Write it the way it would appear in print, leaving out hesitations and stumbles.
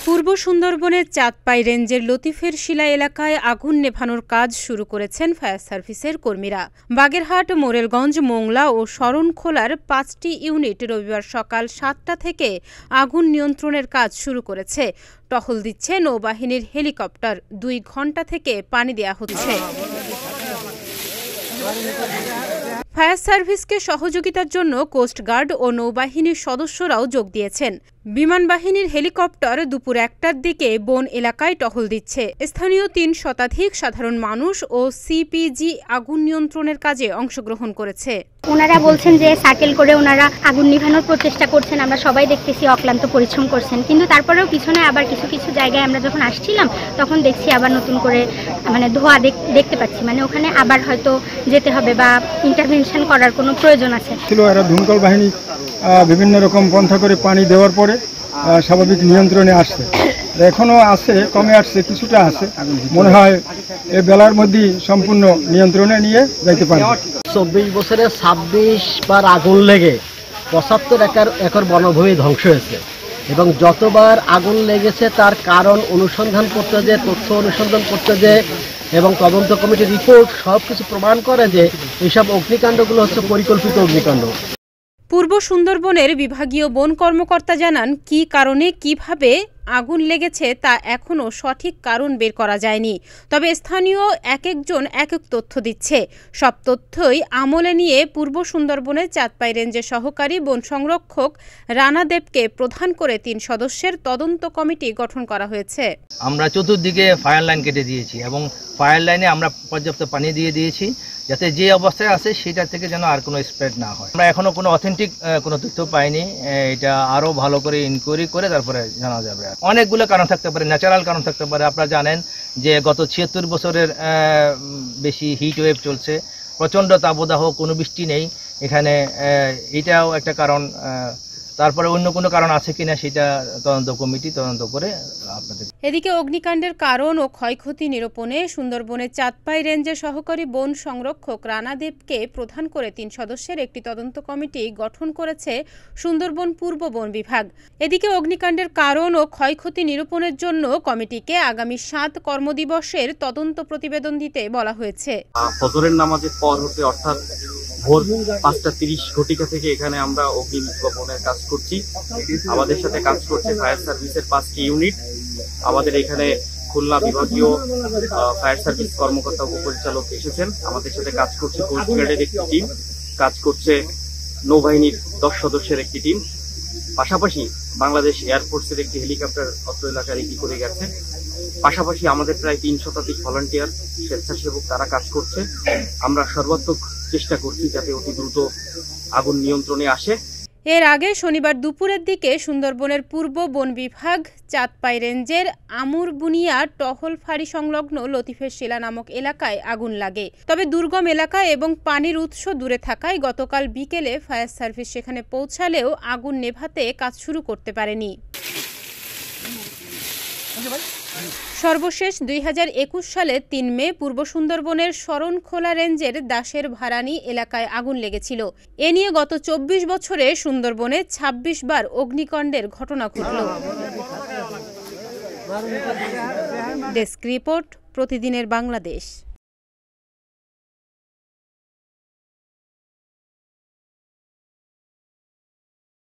পূর্ব সুন্দরবনের চাঁদপাই রেঞ্জের লতিফের শিলা এলাকায় আগুন নেভানোর কাজ শুরু করেছেন ফায়ার সার্ভিসের কর্মীরা। বাগেরহাট, মোরেলগঞ্জ, মোংলা ও শরণখোলার 5টি ইউনিট রবিবার সকাল 7টা থেকে আগুন নিয়ন্ত্রণের কাজ শুরু করেছে। টহল দিচ্ছে নৌবাহিনীর হেলিকপ্টার। 2 ঘণ্টা থেকে পানি দেয়া হচ্ছে। ফায়ার সার্ভিসকে সহযোগিতার জন্য কোস্টগার্ড ও নৌবাহিনীর সদস্যরাও যোগ দিয়েছেন। বিমান বাহিনীর হেলিকপ্টার দুপুর 1টার দিকে বন এলাকায় টহল দিচ্ছে। স্থানীয় 3 শতাধিক সাধারণ মানুষ ও সিপিজি আগুন নিয়ন্ত্রণের কাজে অংশগ্রহণ করেছে। ওনারা বলছেন যে সার্কেল করে ওনারা আগুন নিভানোর প্রচেষ্টা করছেন। আমরা সবাই দেখতেছি অক্লান্ত পরিশ্রম করছেন, কিন্তু তারপরেও পিছনে আবার কিছু কিছু জায়গায় আমরা যখন আসছিলাম তখন দেখছি আবার নতুন করে ধোঁয়া দেখতে পাচ্ছি। ওখানে আবার হয়তো যেতে হবে বা ইন্টারভেনশন করার কোনো প্রয়োজন আছে। এরা দমকল বাহিনী বিভিন্ন রকম পন্থা করে পানি দেওয়ার পরে স্বাভাবিক নিয়ন্ত্রণে আসছে। এখনো আছে, কমে আসছে, কিছুটা আছে। মনে হয় এই বেলার মধ্যেই সম্পূর্ণ নিয়ন্ত্রণে নিয়ে যাইতে পারে। 24 বছরে 26 বার আগুন লেগে 75 একর বনভূমি ধ্বংস হয়েছে এবং যতবার আগুন লেগেছে তার কারণ অনুসন্ধান করতে যে, তথ্য অনুসন্ধান করতে যে এবং তদন্ত কমিটির রিপোর্ট সবকিছু প্রমাণ করে যে এইসব অগ্নিকাণ্ডগুলো হচ্ছে পরিকল্পিত অগ্নিকাণ্ড। পূর্ব সুন্দরবনের বিভাগীয় বন কর্মকর্তা জানান, কী কারণে কিভাবে আগুন লেগেছে তা এখনও সঠিক কারণ বের করা যায়নি। তবে স্থানীয় একজন এক তথ্য দিচ্ছে। সব তথ্যই আমলে নিয়ে পূর্ব সুন্দরবনের চাঁদপাই রেঞ্জের সহকারী বন সংরক্ষক রানা দেবকে প্রধান করে 3 সদস্যের তদন্ত কমিটি গঠন করা হয়েছে। আমরা চতুর্দিকে ফায়ার লাইন কেটে দিয়েছি এবং ফায়ার লাইনে আমরা পর্যাপ্ত পানি দিয়ে দিয়েছি, যাতে যে অবস্থায় আছে সেটা থেকে যেন আর কোনো স্প্রেড না হয়। আমরা এখনো কোনো অথেন্টিক কোনো তথ্য পাইনি। এটা আরও ভালো করে ইনকোয়ারি করে তারপরে জানা যাবে। অনেকগুলো কারণ থাকতে পারে, ন্যাচারাল কারণ থাকতে পারে। আপনারা জানেন যে গত 76 বছরের বেশি হিট ওয়েভ চলছে, প্রচণ্ড তাপদাহ, কোনো বৃষ্টি নেই এখানে, এটাও একটা কারণ। তারপরে অন্য কোনো কারণ আছে কিনা সেটা তদন্ত কমিটি তদন্ত করে আপনাদের। এদিকে অগ্নিকাণ্ডের কারণ ও ক্ষয়ক্ষতি নিরূপণে সুন্দরবনের চাঁদপাই রেঞ্জের সহকারী বন সংরক্ষক রানা দেবকে প্রধান করে 3 সদস্যের একটি তদন্ত কমিটি গঠন করেছে সুন্দরবন পূর্ব বন বিভাগ। এদিকে অগ্নিকাণ্ডের কারণ ও ক্ষয়ক্ষতি নিরূপণের জন্য কমিটিকে আগামী 7 কর্মদিবসের তদন্ত প্রতিবেদন দিতে বলা হয়েছে। ফজরের নামাজের পর হতে অর্থাৎ ভোর 5:30 ঘটিকা থেকে এখানে আমরা অগ্নি নির্বাপনের কাজ করছি। আমাদের সাথে কাজ করছে ফায়ার সার্ভিসের 5টি ইউনিট। আমাদের এখানে খুলনা বিভাগীয় ফায়ার সার্ভিস কর্মকর্তা উপপরিচালক এসেছেন। আমাদের সাথে কাজ করছে কোস্টগার্ডের একটি টিম, কাজ করছে নৌবাহিনীর 10 সদস্যের একটি টিম, পাশাপাশি বাংলাদেশ এয়ারফোর্সের একটি হেলিকপ্টার অত্র এলাকায় রেডি করে গেছে। পাশাপাশি আমাদের প্রায় 3 শতাধিক ভলান্টিয়ার স্বেচ্ছাসেবক তারা কাজ করছে। আমরা সর্বাত্মক চেষ্টা করছি যাতে অতি দ্রুত আগুন নিয়ন্ত্রণে আসে। এর আগে শনিবার দুপুরের দিকে সুন্দরবনের পূর্ব বন বিভাগ চাঁদপাই রেঞ্জের আমুরবুনিয়া টহল ফাঁড়ি সংলগ্ন লতিফের শিলা নামক এলাকায় আগুন লাগে। তবে দুর্গম এলাকা এবং পানির উৎস দূরে থাকায় গতকাল বিকেলে ফায়ার সার্ভিস সেখানে পৌঁছালেও আগুন নেভাতে কাজ শুরু করতে পারেনি। সর্বশেষ 2021 সালে 3 মে পূর্ব সুন্দরবনের শরণখোলা রেঞ্জের দাসের ভারানি এলাকায় আগুন লেগেছিল। এ নিয়ে গত 24 বছরে সুন্দরবনে 26 বার অগ্নিকাণ্ডের ঘটনা ঘটল। ডেস্ক রিপোর্ট, প্রতিদিনের বাংলাদেশ।